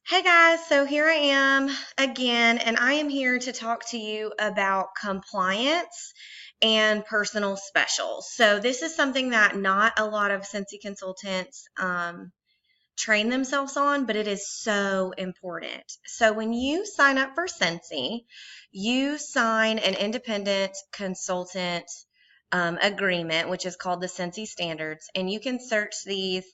Hey guys, so here I am again, and I am here to talk to you about compliance and personal specials. So, this is something that not a lot of Scentsy consultants train themselves on, but it is so important. So, when you sign up for Scentsy, you sign an independent consultant agreement, which is called the Scentsy Standards, and you can search these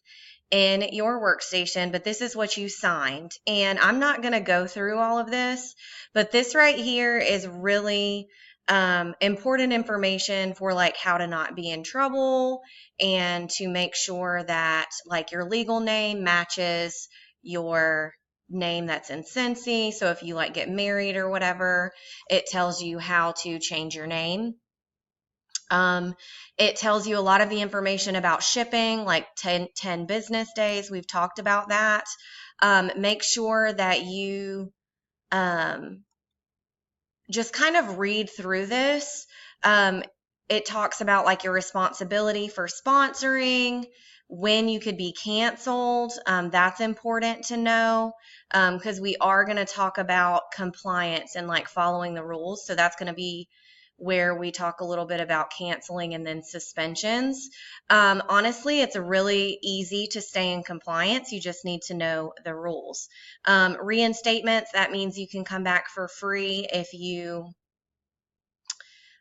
in your workstation, but this is what you signed. And I'm not going to go through all of this, but this right here is really important information for like how to not be in trouble and to make sure that like your legal name matches your name that's in Scentsy. So if you like get married or whatever, it tells you how to change your name. Um, it tells you a lot of the information about shipping, like 10 business days. We've talked about that. Make sure that you um, just kind of read through this. It talks about like your responsibility for sponsoring, when you could be canceled. That's important to know because we are going to talk about compliance and like following the rules. So that's going to be where we talk a little bit about canceling and then suspensions. Honestly, it's really easy to stay in compliance. You just need to know the rules. Reinstatements, that means you can come back for free if you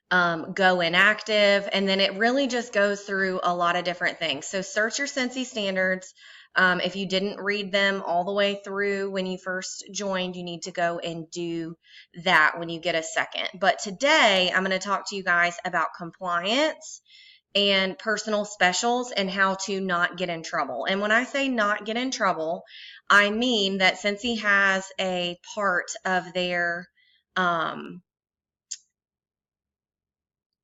go inactive, and then it really just goes through a lot of different things. So search your Scentsy standards. If you didn't read them all the way through when you first joined, you need to go and do that when you get a second. But today, I'm going to talk to you guys about compliance and personal specials and how to not get in trouble. And when I say not get in trouble, I mean that Scentsy has a part of their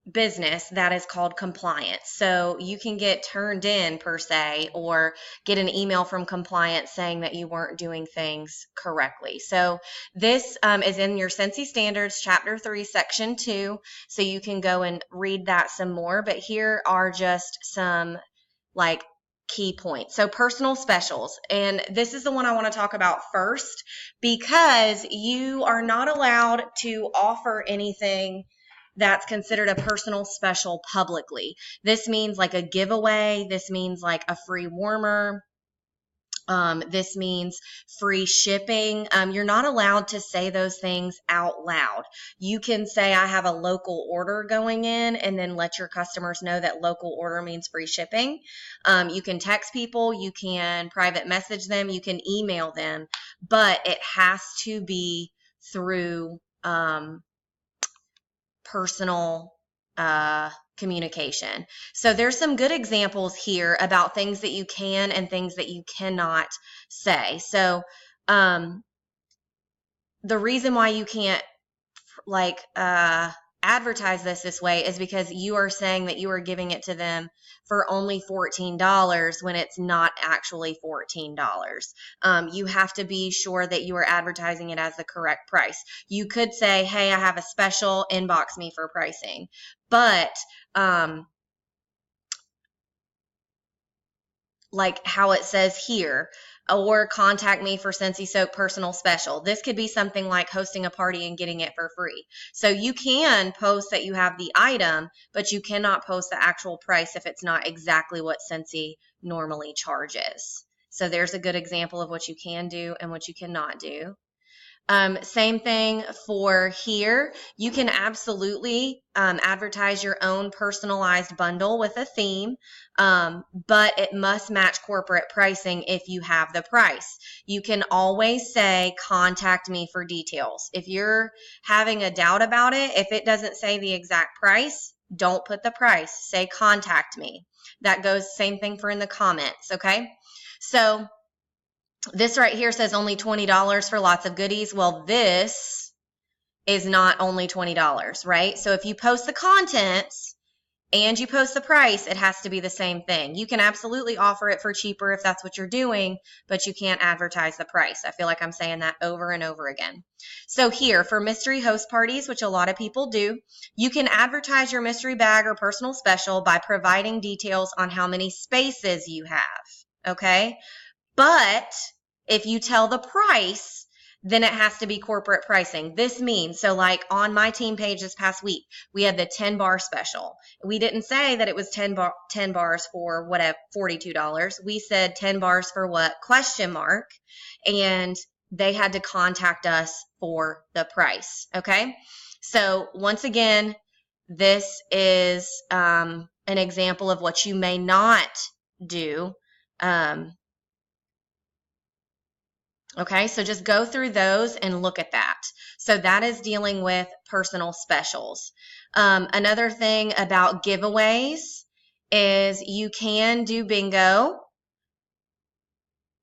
business that is called compliance. So you can get turned in per se, or get an email from compliance saying that you weren't doing things correctly. So this is in your Scentsy Standards, Chapter 3, Section 2. So you can go and read that some more. But here are just some like key points. So personal specials, and this is the one I want to talk about first because you are not allowed to offer anything that's considered a personal special publicly. This means like a giveaway. This means like a free warmer. This means free shipping. You're not allowed to say those things out loud. You can say, I have a local order going in, and then let your customers know that local order means free shipping. You can text people, you can private message them, you can email them, but it has to be through personal communication. So there's some good examples here about things that you can and things that you cannot say. So the reason why you can't like advertise this way is because you are saying that you are giving it to them for only $14 when it's not actually $14. You have to be sure that you are advertising it as the correct price. You could say, hey, I have a special, inbox me for pricing. But like how it says here, or contact me for Scentsy Soap personal special. This could be something like hosting a party and getting it for free. So you can post that you have the item, but you cannot post the actual price if it's not exactly what Scentsy normally charges. So there's a good example of what you can do and what you cannot do. Same thing for here. You can absolutely advertise your own personalized bundle with a theme, but it must match corporate pricing if you have the price. You can always say, contact me for details. If you're having a doubt about it, if it doesn't say the exact price, don't put the price. Say, contact me. That goes same thing for in the comments, okay? So this right here says only $20 for lots of goodies. Well, this is not only $20, right? So if you post the contents and you post the price, it has to be the same thing. You can absolutely offer it for cheaper if that's what you're doing, but you can't advertise the price. I feel like I'm saying that over and over again. So here, for mystery host parties, which a lot of people do, you can advertise your mystery bag or personal special by providing details on how many spaces you have, okay? But If you tell the price, then it has to be corporate pricing. This means, so like on my team page this past week, we had the 10 bar special. We didn't say that it was 10 bars for whatever, $42. We said 10 bars for what? Question mark. And they had to contact us for the price. Okay. So once again, this is an example of what you may not do. Okay, so just go through those and look at that. So that is dealing with personal specials. Another thing about giveaways is you can do bingo,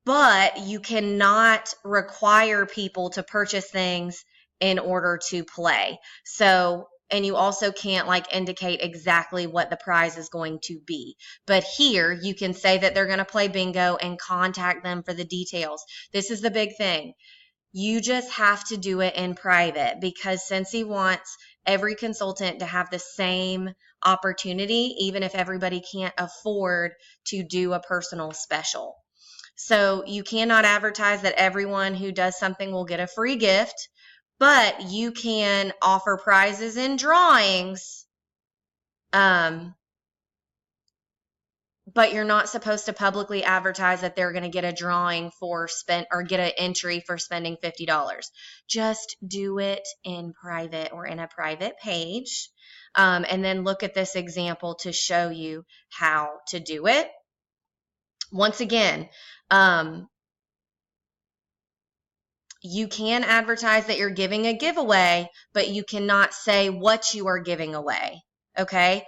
but you cannot require people to purchase things in order to play. So, and you also can't like indicate exactly what the prize is going to be. But here you can say that they're going to play bingo and contact them for the details. This is the big thing. You just have to do it in private because Scentsy wants every consultant to have the same opportunity, even if everybody can't afford to do a personal special. So you cannot advertise that everyone who does something will get a free gift, but you can offer prizes and drawings. But you're not supposed to publicly advertise that they're going to get a drawing for or get an entry for spending $50. Just do it in private or in a private page. And then look at this example to show you how to do it. Once again, you can advertise that you're giving a giveaway, but you cannot say what you are giving away. Okay.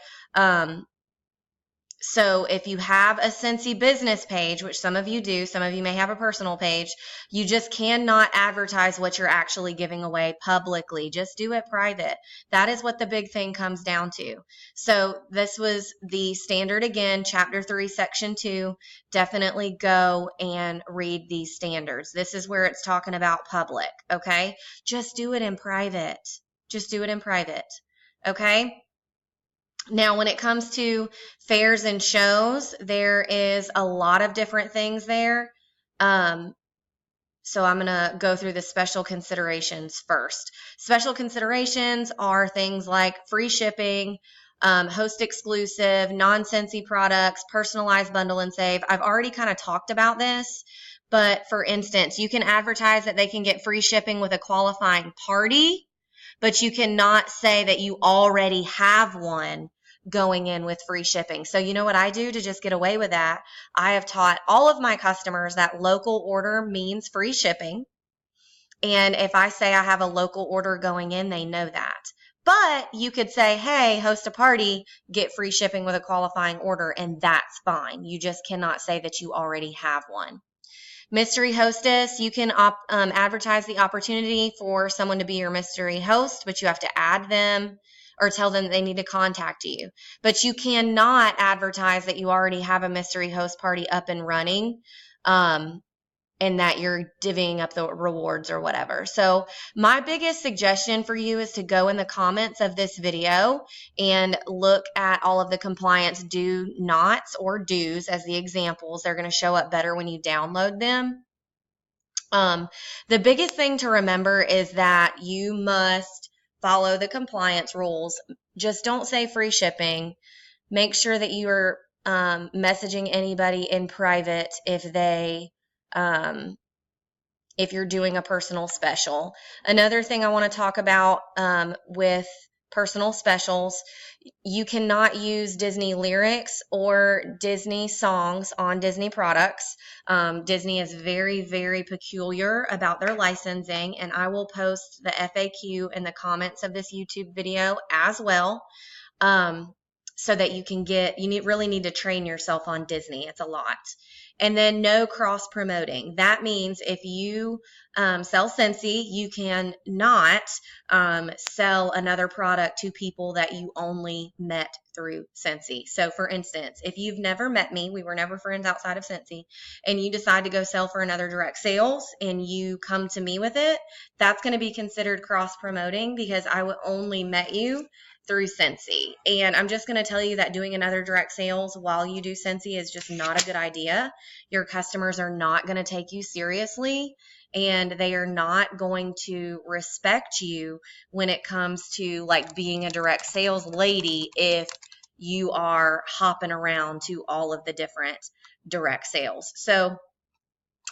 So if you have a Scentsy business page, which some of you do, some of you may have a personal page, you just cannot advertise what you're actually giving away publicly. Just do it private. That is what the big thing comes down to. So this was the standard again, chapter 3, section 2. Definitely go and read these standards. This is where it's talking about public, okay? Just do it in private. Just do it in private, okay? Now, when it comes to fairs and shows, there is a lot of different things there. So I'm going to go through the special considerations first. Special considerations are things like free shipping, host exclusive, non-Scentsy products, personalized bundle and save. I've already kind of talked about this, but for instance, you can advertise that they can get free shipping with a qualifying party, but you cannot say that you already have one going in with free shipping. So you know what I do to just get away with that? I have taught all of my customers that local order means free shipping. And if I say I have a local order going in, they know that. But you could say, hey, host a party, get free shipping with a qualifying order, and that's fine. You just cannot say that you already have one. Mystery hostess, you can advertise the opportunity for someone to be your mystery host, but you have to add them or tell them they need to contact you. But you cannot advertise that you already have a mystery host party up and running, and that you're divvying up the rewards or whatever. So my biggest suggestion for you is to go in the comments of this video and look at all of the compliance do nots or do's as the examples. They're going to show up better when you download them. The biggest thing to remember is that you must follow the compliance rules. Just don't say free shipping. Make sure that you are messaging anybody in private if you're doing a personal special. Another thing I want to talk about with personal specials, you cannot use Disney lyrics or Disney songs on Disney products. Disney is very, very peculiar about their licensing, and I will post the FAQ in the comments of this YouTube video as well, so that you really need to train yourself on Disney. It's a lot. And then no cross promoting. That means if you sell Scentsy, you can not sell another product to people that you only met through Scentsy. So for instance, if you've never met me, we were never friends outside of Scentsy, and you decide to go sell for another direct sales and you come to me with it, that's going to be considered cross promoting because I would only met you through Scentsy. And I'm just going to tell you that doing another direct sales while you do Scentsy is just not a good idea. Your customers are not going to take you seriously, and they are not going to respect you when it comes to like being a direct sales lady if you are hopping around to all of the different direct sales. So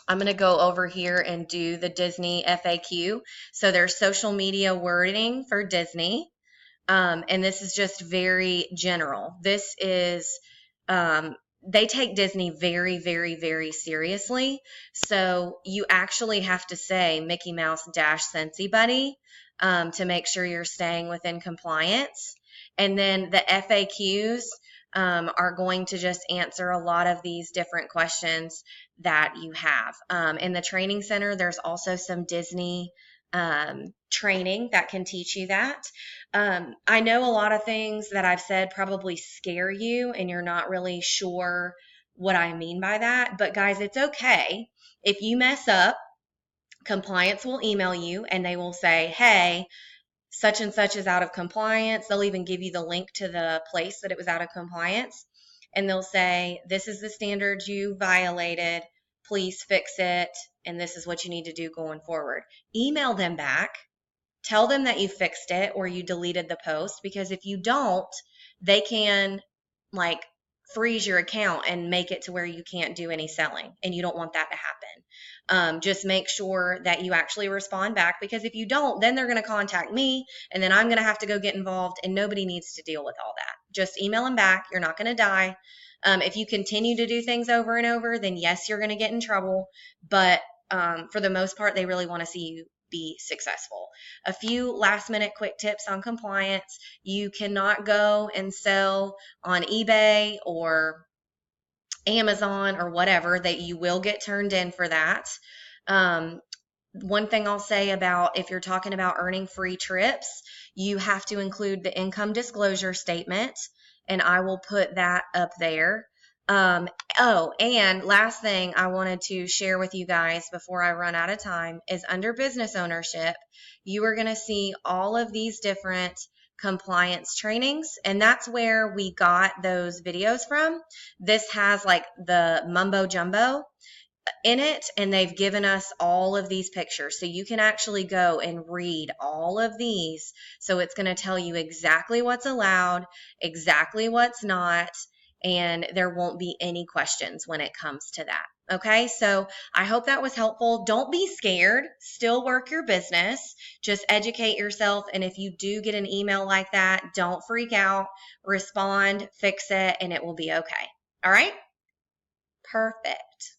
I'm going to go over here and do the Disney FAQ. So there's social media wording for Disney. And this is just very general. This is, they take Disney very, very, very seriously. So you actually have to say Mickey Mouse dash Scentsy Buddy to make sure you're staying within compliance. And then the FAQs are going to just answer a lot of these different questions that you have. In the training center, there's also some Disney training that can teach you that. I know a lot of things that I've said probably scare you and you're not really sure what I mean by that. But guys, it's okay. If you mess up, compliance will email you and they will say, hey, such and such is out of compliance. They'll even give you the link to the place that it was out of compliance. And they'll say, this is the standards you violated. Please fix it. And this is what you need to do going forward. Email them back. Tell them that you fixed it or you deleted the post, because if you don't, they can like freeze your account and make it to where you can't do any selling, and you don't want that to happen. Just make sure that you actually respond back, because if you don't, then they're going to contact me and then I'm going to have to go get involved, and nobody needs to deal with all that. Just email them back. You're not going to die. If you continue to do things over and over, then yes, you're going to get in trouble. But for the most part, they really want to see you be successful. A few last minute quick tips on compliance. You cannot go and sell on eBay or Amazon or whatever, that you will get turned in for that. One thing I'll say about if you're talking about earning free trips, you have to include the income disclosure statement, and I will put that up there. And last thing I wanted to share with you guys before I run out of time is under business ownership, you are going to see all of these different compliance trainings, and that's where we got those videos from. This has like the mumbo jumbo in it, and they've given us all of these pictures, so you can actually go and read all of these. So it's going to tell you exactly what's allowed, exactly what's not, and there won't be any questions when it comes to that. Okay, so I hope that was helpful. Don't be scared. Still work your business. Just educate yourself. And if you do get an email like that, don't freak out. Respond, fix it, and it will be okay. All right? Perfect.